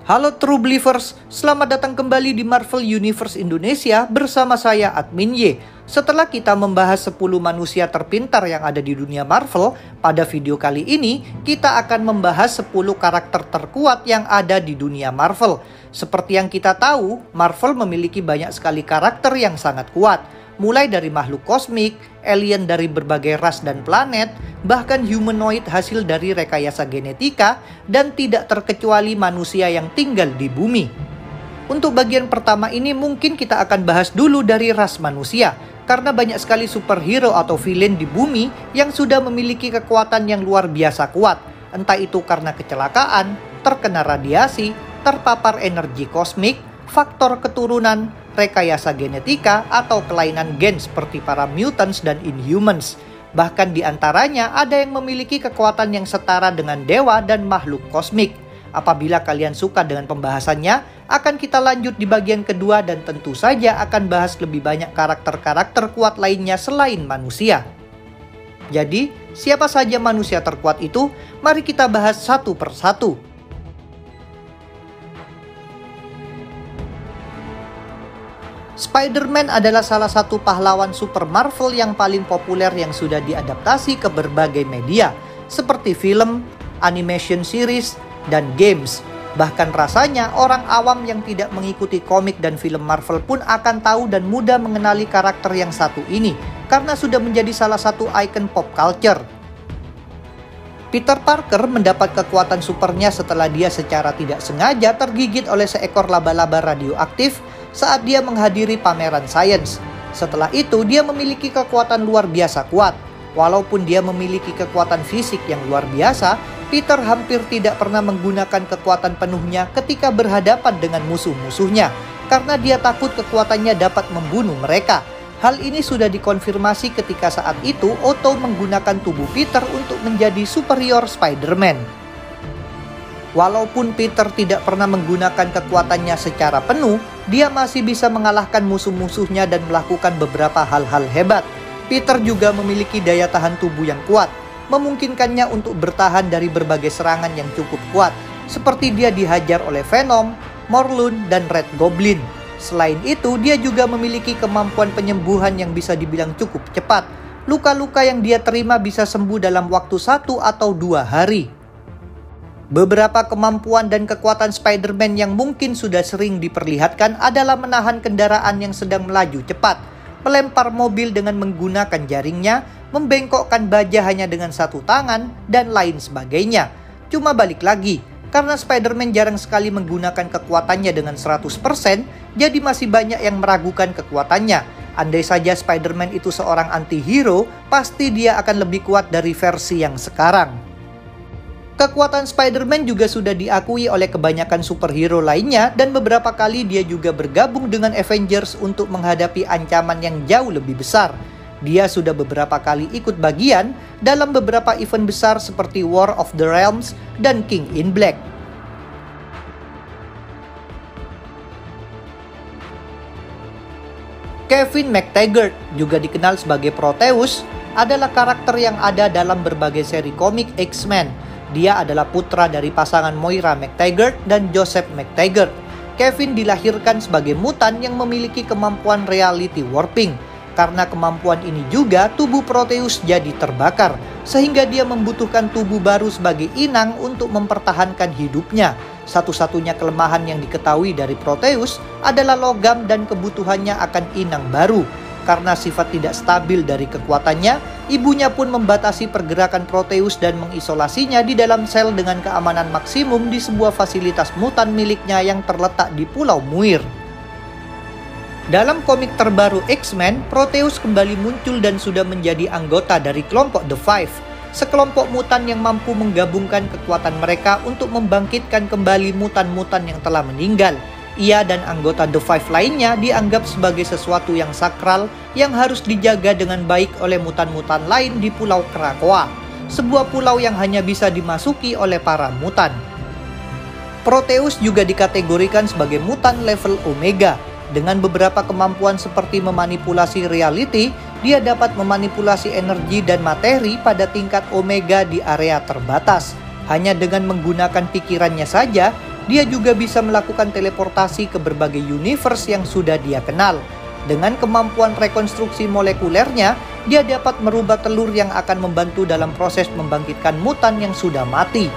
Halo True Believers, selamat datang kembali di Marvel Universe Indonesia bersama saya Admin Y. Setelah kita membahas 10 manusia terpintar yang ada di dunia Marvel, pada video kali ini kita akan membahas 10 karakter terkuat yang ada di dunia Marvel. Seperti yang kita tahu, Marvel memiliki banyak sekali karakter yang sangat kuat. Mulai dari makhluk kosmik, alien dari berbagai ras dan planet, bahkan humanoid hasil dari rekayasa genetika, dan tidak terkecuali manusia yang tinggal di bumi. Untuk bagian pertama ini mungkin kita akan bahas dulu dari ras manusia, karena banyak sekali superhero atau villain di bumi yang sudah memiliki kekuatan yang luar biasa kuat, entah itu karena kecelakaan, terkena radiasi, terpapar energi kosmik, faktor keturunan, rekayasa genetika, atau kelainan gen seperti para mutants dan inhumans. Bahkan di antaranya ada yang memiliki kekuatan yang setara dengan dewa dan makhluk kosmik. Apabila kalian suka dengan pembahasannya, akan kita lanjut di bagian kedua dan tentu saja akan bahas lebih banyak karakter-karakter kuat lainnya selain manusia. Jadi, siapa saja manusia terkuat itu? Mari kita bahas satu persatu. Spider-Man adalah salah satu pahlawan super Marvel yang paling populer yang sudah diadaptasi ke berbagai media, seperti film, animation series, dan games. Bahkan rasanya orang awam yang tidak mengikuti komik dan film Marvel pun akan tahu dan mudah mengenali karakter yang satu ini, karena sudah menjadi salah satu ikon pop culture. Peter Parker mendapat kekuatan supernya setelah dia secara tidak sengaja tergigit oleh seekor laba-laba radioaktif saat dia menghadiri pameran sains. Setelah itu, dia memiliki kekuatan luar biasa kuat. Walaupun dia memiliki kekuatan fisik yang luar biasa, Peter hampir tidak pernah menggunakan kekuatan penuhnya ketika berhadapan dengan musuh-musuhnya, karena dia takut kekuatannya dapat membunuh mereka. Hal ini sudah dikonfirmasi ketika saat itu Otto menggunakan tubuh Peter untuk menjadi superior Spider-Man. Walaupun Peter tidak pernah menggunakan kekuatannya secara penuh, dia masih bisa mengalahkan musuh-musuhnya dan melakukan beberapa hal-hal hebat. Peter juga memiliki daya tahan tubuh yang kuat, memungkinkannya untuk bertahan dari berbagai serangan yang cukup kuat, seperti dia dihajar oleh Venom, Morlun, dan Red Goblin. Selain itu, dia juga memiliki kemampuan penyembuhan yang bisa dibilang cukup cepat. Luka-luka yang dia terima bisa sembuh dalam waktu 1 atau 2 hari. Beberapa kemampuan dan kekuatan Spider-Man yang mungkin sudah sering diperlihatkan adalah menahan kendaraan yang sedang melaju cepat, melempar mobil dengan menggunakan jaringnya, membengkokkan baja hanya dengan satu tangan, dan lain sebagainya. Cuma balik lagi, karena Spider-Man jarang sekali menggunakan kekuatannya dengan 100%, jadi masih banyak yang meragukan kekuatannya. Andai saja Spider-Man itu seorang anti-hero, pasti dia akan lebih kuat dari versi yang sekarang. Kekuatan Spider-Man juga sudah diakui oleh kebanyakan superhero lainnya, dan beberapa kali dia juga bergabung dengan Avengers untuk menghadapi ancaman yang jauh lebih besar. Dia sudah beberapa kali ikut bagian dalam beberapa event besar seperti War of the Realms dan King in Black. Kevin McTaggart, juga dikenal sebagai Proteus, adalah karakter yang ada dalam berbagai seri komik X-Men. Dia adalah putra dari pasangan Moira McTaggart dan Joseph McTaggart. Kevin dilahirkan sebagai mutan yang memiliki kemampuan reality warping. Karena kemampuan ini juga, tubuh Proteus jadi terbakar, sehingga dia membutuhkan tubuh baru sebagai inang untuk mempertahankan hidupnya. Satu-satunya kelemahan yang diketahui dari Proteus adalah logam dan kebutuhannya akan inang baru. Karena sifat tidak stabil dari kekuatannya, ibunya pun membatasi pergerakan Proteus dan mengisolasinya di dalam sel dengan keamanan maksimum di sebuah fasilitas mutan miliknya yang terletak di Pulau Muir. Dalam komik terbaru X-Men, Proteus kembali muncul dan sudah menjadi anggota dari kelompok The Five, sekelompok mutan yang mampu menggabungkan kekuatan mereka untuk membangkitkan kembali mutan-mutan yang telah meninggal. Ia dan anggota The Five lainnya dianggap sebagai sesuatu yang sakral yang harus dijaga dengan baik oleh mutan-mutan lain di Pulau Krakoa, sebuah pulau yang hanya bisa dimasuki oleh para mutan. Proteus juga dikategorikan sebagai mutan level Omega. Dengan beberapa kemampuan seperti memanipulasi reality, dia dapat memanipulasi energi dan materi pada tingkat Omega di area terbatas. Hanya dengan menggunakan pikirannya saja, dia juga bisa melakukan teleportasi ke berbagai universe yang sudah dia kenal. Dengan kemampuan rekonstruksi molekulernya, dia dapat merubah telur yang akan membantu dalam proses membangkitkan mutan yang sudah mati.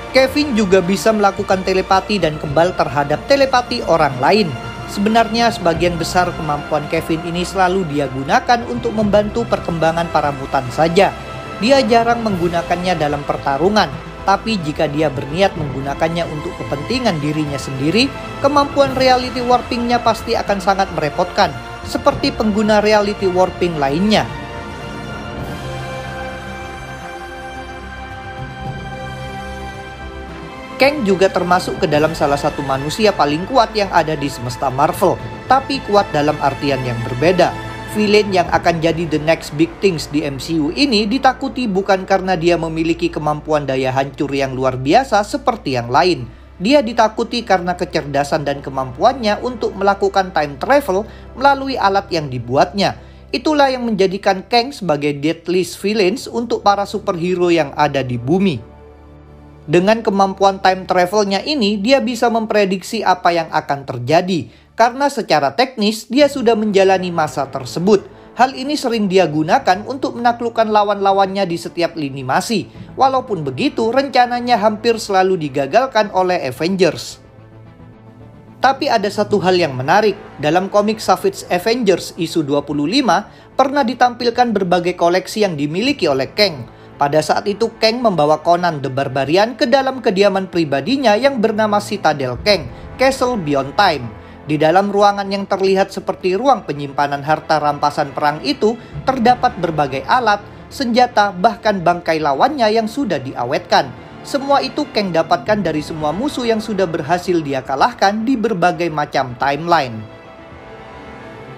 Kevin juga bisa melakukan telepati dan kebal terhadap telepati orang lain. Sebenarnya sebagian besar kemampuan Kevin ini selalu dia gunakan untuk membantu perkembangan para mutan saja. Dia jarang menggunakannya dalam pertarungan, tapi jika dia berniat menggunakannya untuk kepentingan dirinya sendiri, kemampuan reality warpingnya pasti akan sangat merepotkan, seperti pengguna reality warping lainnya. Kang juga termasuk ke dalam salah satu manusia paling kuat yang ada di semesta Marvel, tapi kuat dalam artian yang berbeda. Villain yang akan jadi the next big things di MCU ini ditakuti bukan karena dia memiliki kemampuan daya hancur yang luar biasa seperti yang lain. Dia ditakuti karena kecerdasan dan kemampuannya untuk melakukan time travel melalui alat yang dibuatnya. Itulah yang menjadikan Kang sebagai deadliest villains untuk para superhero yang ada di bumi. Dengan kemampuan time travelnya ini, dia bisa memprediksi apa yang akan terjadi. Karena secara teknis, dia sudah menjalani masa tersebut. Hal ini sering dia gunakan untuk menaklukkan lawan-lawannya di setiap lini masi. Walaupun begitu, rencananya hampir selalu digagalkan oleh Avengers. Tapi ada satu hal yang menarik. Dalam komik Savage Avengers isu 25, pernah ditampilkan berbagai koleksi yang dimiliki oleh Kang. Pada saat itu Kang membawa Conan the Barbarian ke dalam kediaman pribadinya yang bernama Citadel Kang, Castle Beyond Time. Di dalam ruangan yang terlihat seperti ruang penyimpanan harta rampasan perang itu, terdapat berbagai alat, senjata, bahkan bangkai lawannya yang sudah diawetkan. Semua itu Kang dapatkan dari semua musuh yang sudah berhasil dia kalahkan di berbagai macam timeline.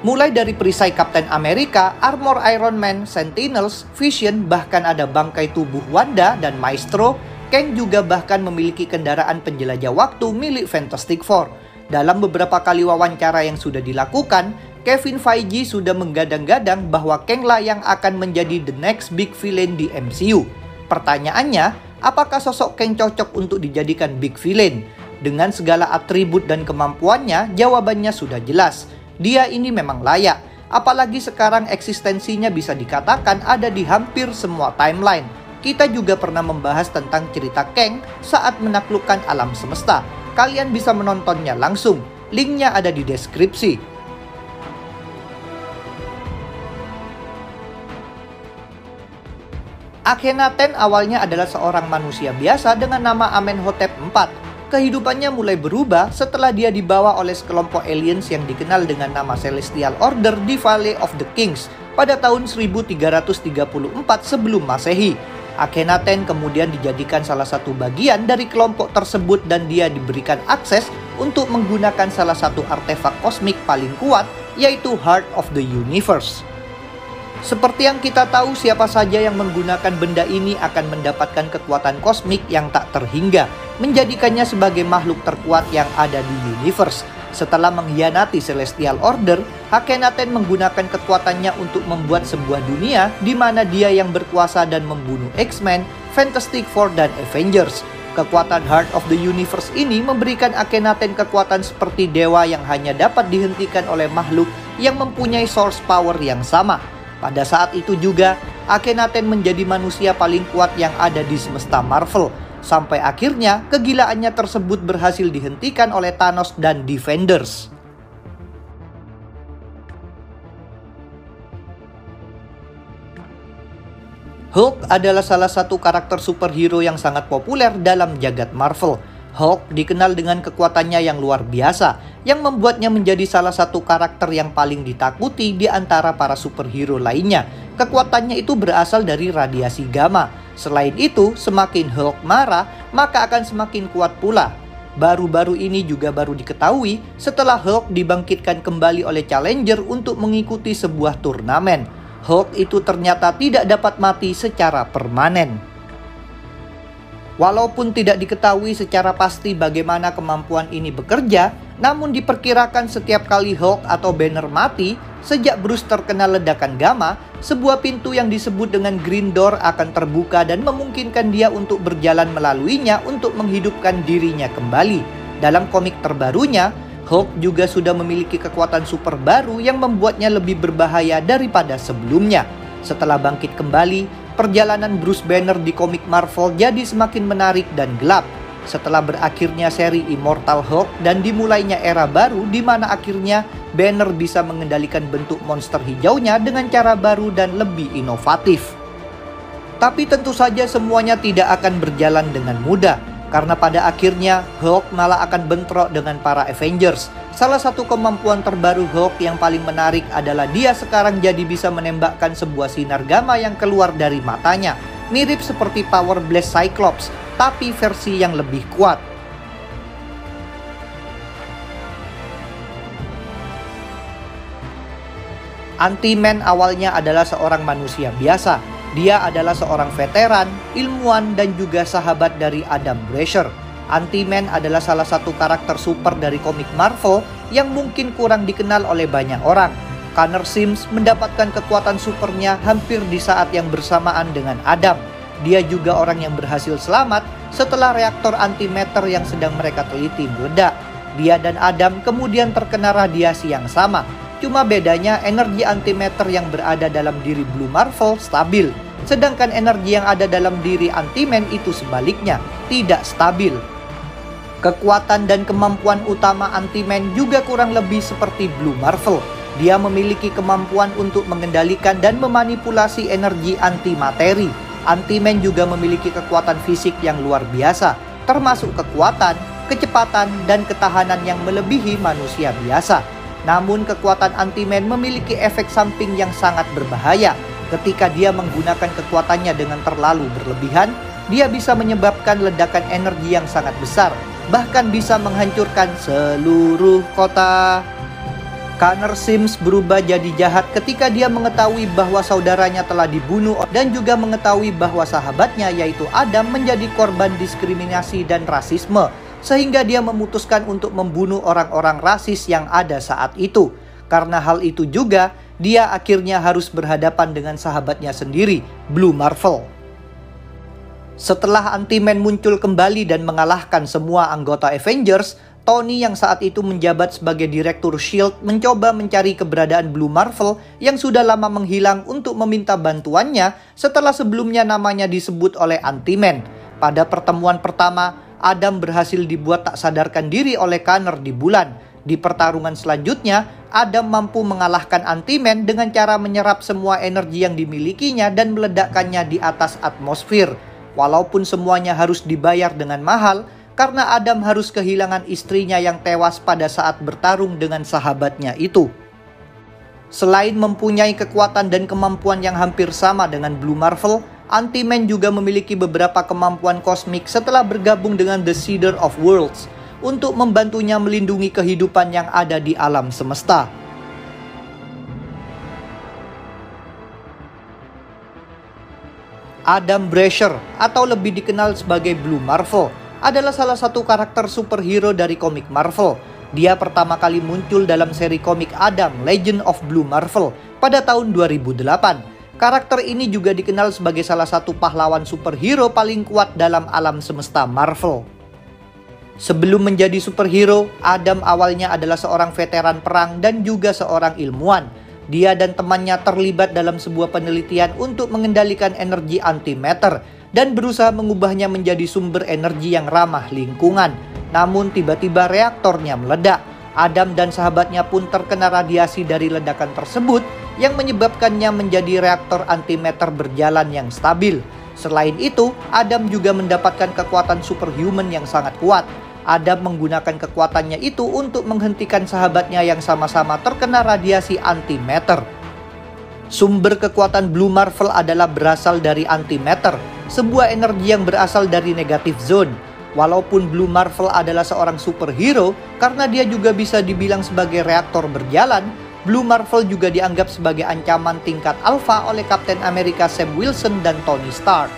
Mulai dari perisai Captain America, armor Iron Man, Sentinels, Vision, bahkan ada bangkai tubuh Wanda dan Maestro. Kang juga bahkan memiliki kendaraan penjelajah waktu milik Fantastic Four. Dalam beberapa kali wawancara yang sudah dilakukan, Kevin Feige sudah menggadang-gadang bahwa Kang lah yang akan menjadi the next big villain di MCU. Pertanyaannya, apakah sosok Kang cocok untuk dijadikan big villain? Dengan segala atribut dan kemampuannya, jawabannya sudah jelas. Dia ini memang layak, apalagi sekarang eksistensinya bisa dikatakan ada di hampir semua timeline. Kita juga pernah membahas tentang cerita Kang saat menaklukkan alam semesta. Kalian bisa menontonnya langsung, linknya ada di deskripsi. Akhenaten awalnya adalah seorang manusia biasa dengan nama Amenhotep IV. Kehidupannya mulai berubah setelah dia dibawa oleh sekelompok aliens yang dikenal dengan nama Celestial Order di Valley of the Kings pada tahun 1334 sebelum Masehi. Akhenaten kemudian dijadikan salah satu bagian dari kelompok tersebut dan dia diberikan akses untuk menggunakan salah satu artefak kosmik paling kuat, yaitu Heart of the Universe. Seperti yang kita tahu, siapa saja yang menggunakan benda ini akan mendapatkan kekuatan kosmik yang tak terhingga, menjadikannya sebagai makhluk terkuat yang ada di universe. Setelah mengkhianati Celestial Order, Akhenaten menggunakan kekuatannya untuk membuat sebuah dunia di mana dia yang berkuasa dan membunuh X-Men, Fantastic Four, dan Avengers. Kekuatan Heart of the Universe ini memberikan Akhenaten kekuatan seperti dewa yang hanya dapat dihentikan oleh makhluk yang mempunyai source power yang sama. Pada saat itu juga, Akhenaten menjadi manusia paling kuat yang ada di semesta Marvel. Sampai akhirnya, kegilaannya tersebut berhasil dihentikan oleh Thanos dan Defenders. Hulk adalah salah satu karakter superhero yang sangat populer dalam jagat Marvel. Hulk dikenal dengan kekuatannya yang luar biasa, yang membuatnya menjadi salah satu karakter yang paling ditakuti di antara para superhero lainnya. Kekuatannya itu berasal dari radiasi gamma. Selain itu, semakin Hulk marah, maka akan semakin kuat pula. Baru-baru ini juga baru diketahui setelah Hulk dibangkitkan kembali oleh Challenger untuk mengikuti sebuah turnamen. Hulk itu ternyata tidak dapat mati secara permanen. Walaupun tidak diketahui secara pasti bagaimana kemampuan ini bekerja, Namun diperkirakan setiap kali Hulk atau Banner mati, sejak Bruce terkena ledakan gamma, sebuah pintu yang disebut dengan Green Door akan terbuka dan memungkinkan dia untuk berjalan melaluinya untuk menghidupkan dirinya kembali. Dalam komik terbarunya, Hulk juga sudah memiliki kekuatan super baru yang membuatnya lebih berbahaya daripada sebelumnya. Setelah bangkit kembali, perjalanan Bruce Banner di komik Marvel jadi semakin menarik dan gelap. Setelah berakhirnya seri Immortal Hulk dan dimulainya era baru di mana akhirnya Banner bisa mengendalikan bentuk monster hijaunya dengan cara baru dan lebih inovatif. Tapi tentu saja semuanya tidak akan berjalan dengan mudah, karena pada akhirnya Hulk malah akan bentrok dengan para Avengers. Salah satu kemampuan terbaru Hulk yang paling menarik adalah dia sekarang jadi bisa menembakkan sebuah sinar gamma yang keluar dari matanya. Mirip seperti Power Blast Cyclops, tapi versi yang lebih kuat. Ant-Man awalnya adalah seorang manusia biasa. Dia adalah seorang veteran, ilmuwan, dan juga sahabat dari Adam Brasher. Ant-Man adalah salah satu karakter super dari komik Marvel yang mungkin kurang dikenal oleh banyak orang. Connor Sims mendapatkan kekuatan supernya hampir di saat yang bersamaan dengan Adam. Dia juga orang yang berhasil selamat setelah reaktor antimatter yang sedang mereka teliti meledak. Dia dan Adam kemudian terkena radiasi yang sama. Cuma bedanya energi antimatter yang berada dalam diri Blue Marvel stabil. Sedangkan energi yang ada dalam diri Ant-Man itu sebaliknya, tidak stabil. Kekuatan dan kemampuan utama Ant-Man juga kurang lebih seperti Blue Marvel. Dia memiliki kemampuan untuk mengendalikan dan memanipulasi energi antimateri. Ant-Man juga memiliki kekuatan fisik yang luar biasa, termasuk kekuatan, kecepatan, dan ketahanan yang melebihi manusia biasa. Namun kekuatan Ant-Man memiliki efek samping yang sangat berbahaya. Ketika dia menggunakan kekuatannya dengan terlalu berlebihan, dia bisa menyebabkan ledakan energi yang sangat besar, bahkan bisa menghancurkan seluruh kota. Connor Sims berubah jadi jahat ketika dia mengetahui bahwa saudaranya telah dibunuh dan juga mengetahui bahwa sahabatnya yaitu Adam menjadi korban diskriminasi dan rasisme, sehingga dia memutuskan untuk membunuh orang-orang rasis yang ada saat itu. Karena hal itu juga, dia akhirnya harus berhadapan dengan sahabatnya sendiri, Blue Marvel. Setelah Ant-Man muncul kembali dan mengalahkan semua anggota Avengers, Tony yang saat itu menjabat sebagai direktur S.H.I.E.L.D. mencoba mencari keberadaan Blue Marvel yang sudah lama menghilang untuk meminta bantuannya setelah sebelumnya namanya disebut oleh Ant-Man. Pada pertemuan pertama, Adam berhasil dibuat tak sadarkan diri oleh Connor di bulan. Di pertarungan selanjutnya, Adam mampu mengalahkan Ant-Man dengan cara menyerap semua energi yang dimilikinya dan meledakkannya di atas atmosfer. Walaupun semuanya harus dibayar dengan mahal, karena Adam harus kehilangan istrinya yang tewas pada saat bertarung dengan sahabatnya itu. Selain mempunyai kekuatan dan kemampuan yang hampir sama dengan Blue Marvel, Ant-Man juga memiliki beberapa kemampuan kosmik setelah bergabung dengan The Seeder of Worlds untuk membantunya melindungi kehidupan yang ada di alam semesta. Adam Brasher, atau lebih dikenal sebagai Blue Marvel, adalah salah satu karakter superhero dari komik Marvel. Dia pertama kali muncul dalam seri komik Adam, Legend of Blue Marvel pada tahun 2008. Karakter ini juga dikenal sebagai salah satu pahlawan superhero paling kuat dalam alam semesta Marvel. Sebelum menjadi superhero, Adam awalnya adalah seorang veteran perang dan juga seorang ilmuwan. Dia dan temannya terlibat dalam sebuah penelitian untuk mengendalikan energi antimatter dan berusaha mengubahnya menjadi sumber energi yang ramah lingkungan. Namun tiba-tiba reaktornya meledak. Adam dan sahabatnya pun terkena radiasi dari ledakan tersebut yang menyebabkannya menjadi reaktor antimatter berjalan yang stabil. Selain itu, Adam juga mendapatkan kekuatan superhuman yang sangat kuat. Adam menggunakan kekuatannya itu untuk menghentikan sahabatnya yang sama-sama terkena radiasi antimatter. Sumber kekuatan Blue Marvel adalah berasal dari antimatter, sebuah energi yang berasal dari negative zone. Walaupun Blue Marvel adalah seorang superhero karena dia juga bisa dibilang sebagai reaktor berjalan, Blue Marvel juga dianggap sebagai ancaman tingkat alfa oleh Kapten Amerika Sam Wilson dan Tony Stark.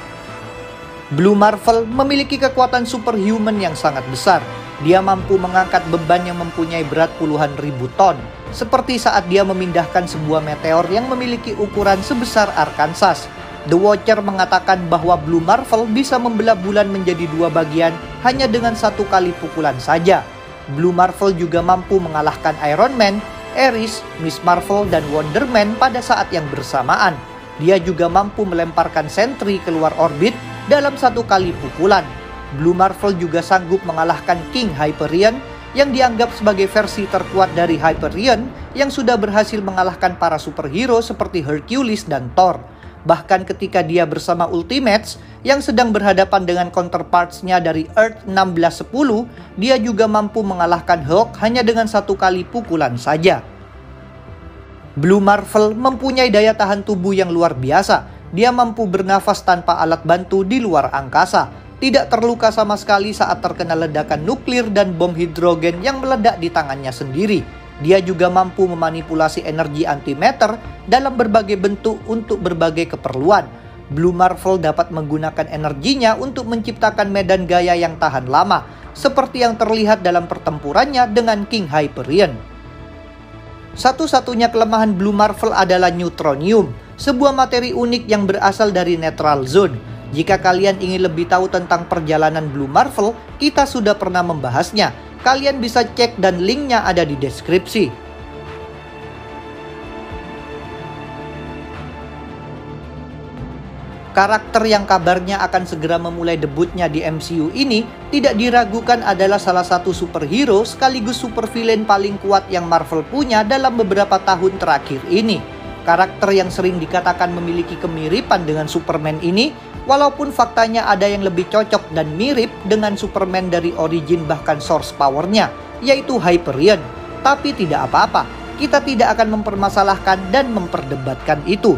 Blue Marvel memiliki kekuatan superhuman yang sangat besar. Dia mampu mengangkat beban yang mempunyai berat puluhan ribu ton, seperti saat dia memindahkan sebuah meteor yang memiliki ukuran sebesar Arkansas. The Watcher mengatakan bahwa Blue Marvel bisa membelah bulan menjadi dua bagian hanya dengan satu kali pukulan saja. Blue Marvel juga mampu mengalahkan Iron Man, Ares, Miss Marvel, dan Wonder Man pada saat yang bersamaan. Dia juga mampu melemparkan Sentry keluar orbit dalam satu kali pukulan. Blue Marvel juga sanggup mengalahkan King Hyperion yang dianggap sebagai versi terkuat dari Hyperion yang sudah berhasil mengalahkan para superhero seperti Hercules dan Thor. Bahkan ketika dia bersama Ultimates yang sedang berhadapan dengan counterparts-nya dari Earth 1610, dia juga mampu mengalahkan Hulk hanya dengan satu kali pukulan saja. Blue Marvel mempunyai daya tahan tubuh yang luar biasa. Dia mampu bernafas tanpa alat bantu di luar angkasa, tidak terluka sama sekali saat terkena ledakan nuklir dan bom hidrogen yang meledak di tangannya sendiri. Dia juga mampu memanipulasi energi antimatter dalam berbagai bentuk untuk berbagai keperluan. Blue Marvel dapat menggunakan energinya untuk menciptakan medan gaya yang tahan lama, seperti yang terlihat dalam pertempurannya dengan King Hyperion. Satu-satunya kelemahan Blue Marvel adalah neutronium, sebuah materi unik yang berasal dari neutral zone. Jika kalian ingin lebih tahu tentang perjalanan Blue Marvel, kita sudah pernah membahasnya. Kalian bisa cek dan linknya ada di deskripsi. Karakter yang kabarnya akan segera memulai debutnya di MCU ini tidak diragukan adalah salah satu superhero sekaligus supervillain paling kuat yang Marvel punya dalam beberapa tahun terakhir ini. Karakter yang sering dikatakan memiliki kemiripan dengan Superman ini, walaupun faktanya ada yang lebih cocok dan mirip dengan Superman dari origin bahkan source powernya, yaitu Hyperion. Tapi tidak apa-apa, kita tidak akan mempermasalahkan dan memperdebatkan itu.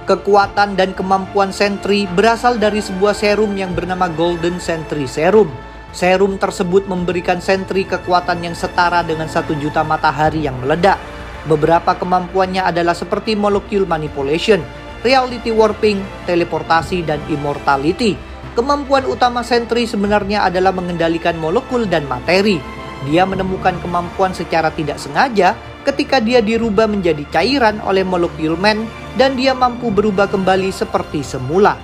Kekuatan dan kemampuan Sentry berasal dari sebuah serum yang bernama Golden Sentry Serum. Serum tersebut memberikan Sentry kekuatan yang setara dengan 1 juta matahari yang meledak. Beberapa kemampuannya adalah seperti molecule manipulation, reality warping, teleportasi, dan immortality. Kemampuan utama Sentry sebenarnya adalah mengendalikan molekul dan materi. Dia menemukan kemampuan secara tidak sengaja ketika dia dirubah menjadi cairan oleh Molecule Man dan dia mampu berubah kembali seperti semula.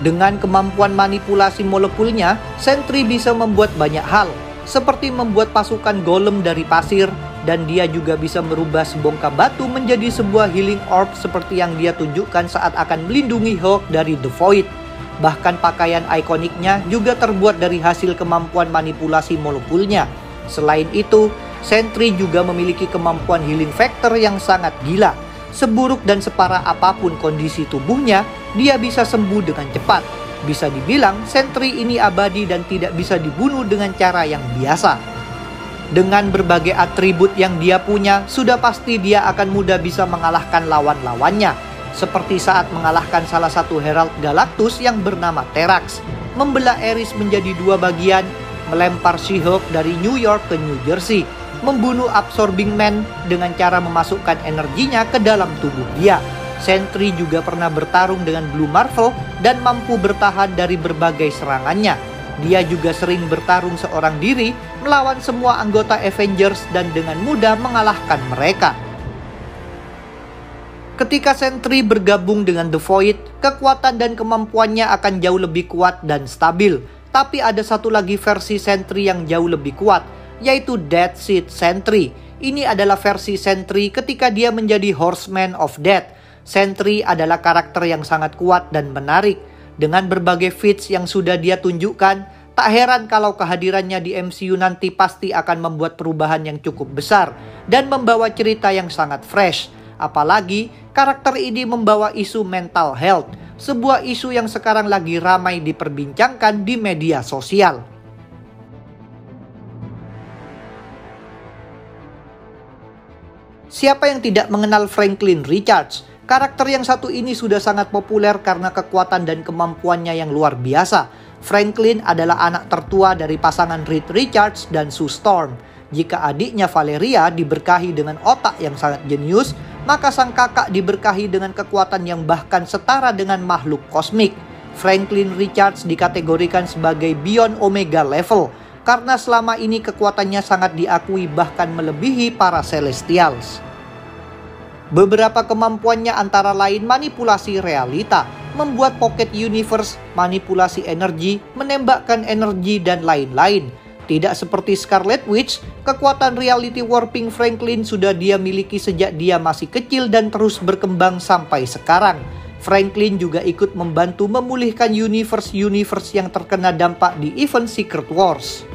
Dengan kemampuan manipulasi molekulnya, Sentry bisa membuat banyak hal, seperti membuat pasukan golem dari pasir, dan dia juga bisa merubah sebongkah batu menjadi sebuah healing orb seperti yang dia tunjukkan saat akan melindungi Hulk dari The Void. Bahkan pakaian ikoniknya juga terbuat dari hasil kemampuan manipulasi molekulnya. Selain itu, Sentry juga memiliki kemampuan healing factor yang sangat gila. Seburuk dan separah apapun kondisi tubuhnya, dia bisa sembuh dengan cepat. Bisa dibilang, Sentry ini abadi dan tidak bisa dibunuh dengan cara yang biasa. Dengan berbagai atribut yang dia punya, sudah pasti dia akan mudah bisa mengalahkan lawan-lawannya. Seperti saat mengalahkan salah satu Herald Galactus yang bernama Terax, membelah Ares menjadi dua bagian, melempar She-Hulk dari New York ke New Jersey, membunuh Absorbing Man dengan cara memasukkan energinya ke dalam tubuh dia. Sentry juga pernah bertarung dengan Blue Marvel dan mampu bertahan dari berbagai serangannya. Dia juga sering bertarung seorang diri melawan semua anggota Avengers dan dengan mudah mengalahkan mereka. Ketika Sentry bergabung dengan The Void, kekuatan dan kemampuannya akan jauh lebih kuat dan stabil. Tapi ada satu lagi versi Sentry yang jauh lebih kuat, yaitu Death Seed Sentry. Ini adalah versi Sentry ketika dia menjadi Horseman of Death. Sentry adalah karakter yang sangat kuat dan menarik. Dengan berbagai feats yang sudah dia tunjukkan, tak heran kalau kehadirannya di MCU nanti pasti akan membuat perubahan yang cukup besar dan membawa cerita yang sangat fresh. Apalagi karakter ini membawa isu mental health, sebuah isu yang sekarang lagi ramai diperbincangkan di media sosial. Siapa yang tidak mengenal Franklin Richards? Karakter yang satu ini sudah sangat populer karena kekuatan dan kemampuannya yang luar biasa. Franklin adalah anak tertua dari pasangan Reed Richards dan Sue Storm. Jika adiknya Valeria diberkahi dengan otak yang sangat jenius, maka sang kakak diberkahi dengan kekuatan yang bahkan setara dengan makhluk kosmik. Franklin Richards dikategorikan sebagai Beyond Omega level. karena selama ini kekuatannya sangat diakui bahkan melebihi para Celestials. Beberapa kemampuannya antara lain manipulasi realita, membuat pocket universe, manipulasi energi, menembakkan energi, dan lain-lain. Tidak seperti Scarlet Witch, kekuatan reality warping Franklin sudah dia miliki sejak dia masih kecil dan terus berkembang sampai sekarang. Franklin juga ikut membantu memulihkan universe-universe yang terkena dampak di event Secret Wars.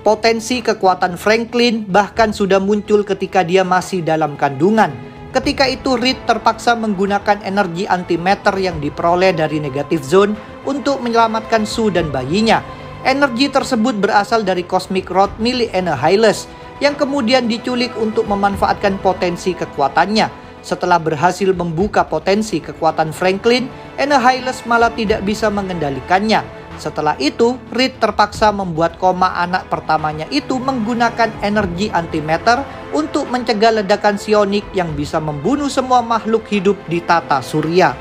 Potensi kekuatan Franklin bahkan sudah muncul ketika dia masih dalam kandungan. Ketika itu Reed terpaksa menggunakan energi antimatter yang diperoleh dari Negative Zone untuk menyelamatkan Sue dan bayinya. Energi tersebut berasal dari Cosmic Rod milik Annihilus yang kemudian diculik untuk memanfaatkan potensi kekuatannya. Setelah berhasil membuka potensi kekuatan Franklin, Annihilus malah tidak bisa mengendalikannya. Setelah itu, Reed terpaksa membuat koma anak pertamanya itu menggunakan energi antimatter untuk mencegah ledakan psionik yang bisa membunuh semua makhluk hidup di tata surya.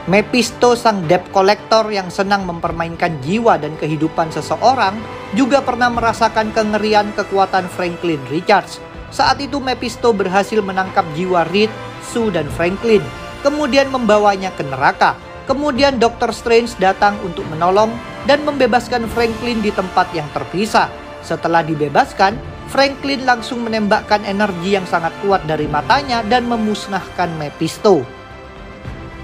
Mephisto, sang debt collector yang senang mempermainkan jiwa dan kehidupan seseorang, juga pernah merasakan kengerian kekuatan Franklin Richards. Saat itu Mephisto berhasil menangkap jiwa Reed, Sue, dan Franklin, kemudian membawanya ke neraka. Kemudian Dr. Strange datang untuk menolong dan membebaskan Franklin di tempat yang terpisah. Setelah dibebaskan, Franklin langsung menembakkan energi yang sangat kuat dari matanya dan memusnahkan Mephisto.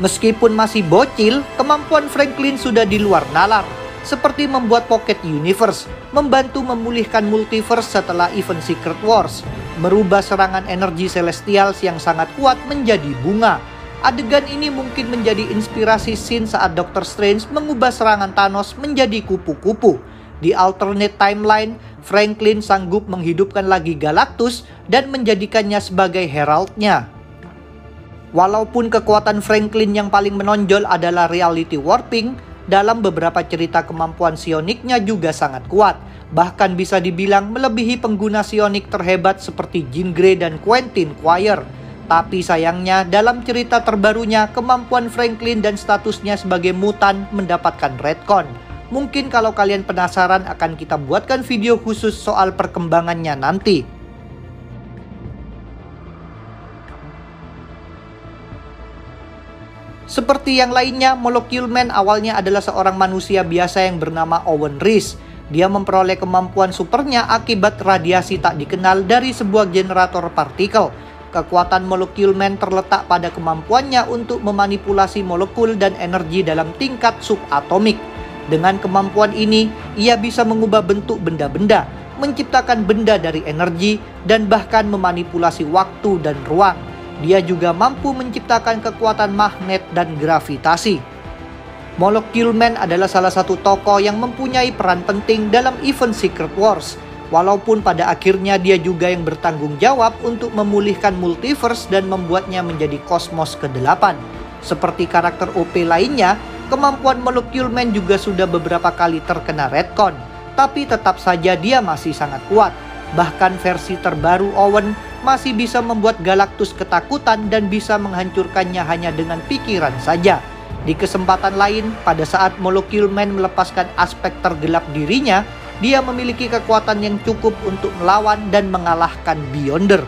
Meskipun masih bocil, kemampuan Franklin sudah di luar nalar, seperti membuat pocket universe, membantu memulihkan multiverse setelah event Secret Wars, merubah serangan energi Celestials yang sangat kuat menjadi bunga. Adegan ini mungkin menjadi inspirasi scene saat Dr. Strange mengubah serangan Thanos menjadi kupu-kupu. Di alternate timeline, Franklin sanggup menghidupkan lagi Galactus dan menjadikannya sebagai heraldnya. Walaupun kekuatan Franklin yang paling menonjol adalah reality warping, dalam beberapa cerita kemampuan psioniknya juga sangat kuat. Bahkan bisa dibilang melebihi pengguna psionik terhebat seperti Jean Grey dan Quentin Quire. Tapi sayangnya dalam cerita terbarunya kemampuan Franklin dan statusnya sebagai mutan mendapatkan retcon. Mungkin kalau kalian penasaran akan kita buatkan video khusus soal perkembangannya nanti. Seperti yang lainnya, Molecule Man awalnya adalah seorang manusia biasa yang bernama Owen Reese. Dia memperoleh kemampuan supernya akibat radiasi tak dikenal dari sebuah generator partikel. Kekuatan Molecule Man terletak pada kemampuannya untuk memanipulasi molekul dan energi dalam tingkat subatomik. Dengan kemampuan ini, ia bisa mengubah bentuk benda-benda, menciptakan benda dari energi, dan bahkan memanipulasi waktu dan ruang. Dia juga mampu menciptakan kekuatan magnet dan gravitasi. Molecule Man adalah salah satu tokoh yang mempunyai peran penting dalam event Secret Wars. Walaupun pada akhirnya dia juga yang bertanggung jawab untuk memulihkan multiverse dan membuatnya menjadi kosmos ke-8. Seperti karakter OP lainnya, kemampuan Molecule Man juga sudah beberapa kali terkena retcon. Tapi tetap saja dia masih sangat kuat. Bahkan versi terbaru Owen masih bisa membuat Galactus ketakutan dan bisa menghancurkannya hanya dengan pikiran saja. Di kesempatan lain, pada saat Molecule Man melepaskan aspek tergelap dirinya, dia memiliki kekuatan yang cukup untuk melawan dan mengalahkan Beyonder.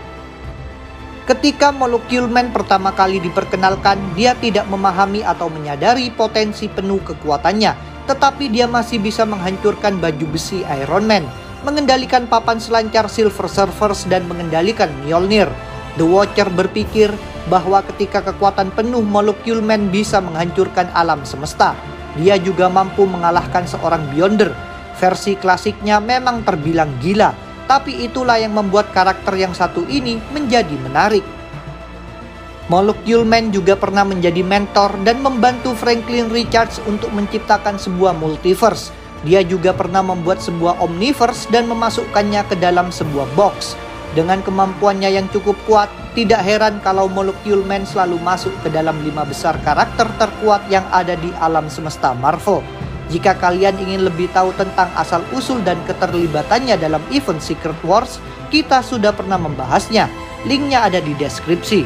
Ketika Molecule Man pertama kali diperkenalkan, dia tidak memahami atau menyadari potensi penuh kekuatannya, tetapi dia masih bisa menghancurkan baju besi Iron Man, mengendalikan papan selancar Silver Surfers dan mengendalikan Mjolnir. The Watcher berpikir bahwa ketika kekuatan penuh Molecule Man bisa menghancurkan alam semesta, dia juga mampu mengalahkan seorang Beyonder. Versi klasiknya memang terbilang gila, tapi itulah yang membuat karakter yang satu ini menjadi menarik. Molecule Man juga pernah menjadi mentor dan membantu Franklin Richards untuk menciptakan sebuah multiverse. Dia juga pernah membuat sebuah omniverse dan memasukkannya ke dalam sebuah box. Dengan kemampuannya yang cukup kuat, tidak heran kalau Molecule Man selalu masuk ke dalam 5 besar karakter terkuat yang ada di alam semesta Marvel. Jika kalian ingin lebih tahu tentang asal-usul dan keterlibatannya dalam event Secret Wars, kita sudah pernah membahasnya. Linknya ada di deskripsi.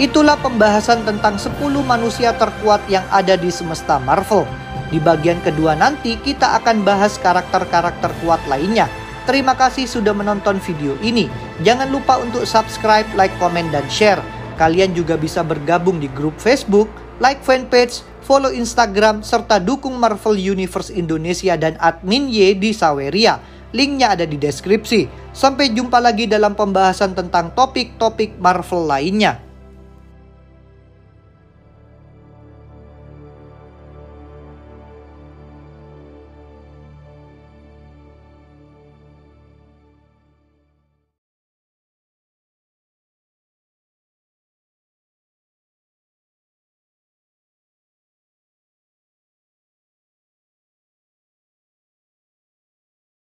Itulah pembahasan tentang 10 manusia terkuat yang ada di semesta Marvel. Di bagian kedua nanti kita akan bahas karakter-karakter kuat lainnya. Terima kasih sudah menonton video ini. Jangan lupa untuk subscribe, like, komen, dan share. Kalian juga bisa bergabung di grup Facebook, like fanpage, follow Instagram, serta dukung Marvel Universe Indonesia dan admin Y di Saweria. Linknya ada di deskripsi. Sampai jumpa lagi dalam pembahasan tentang topik-topik Marvel lainnya.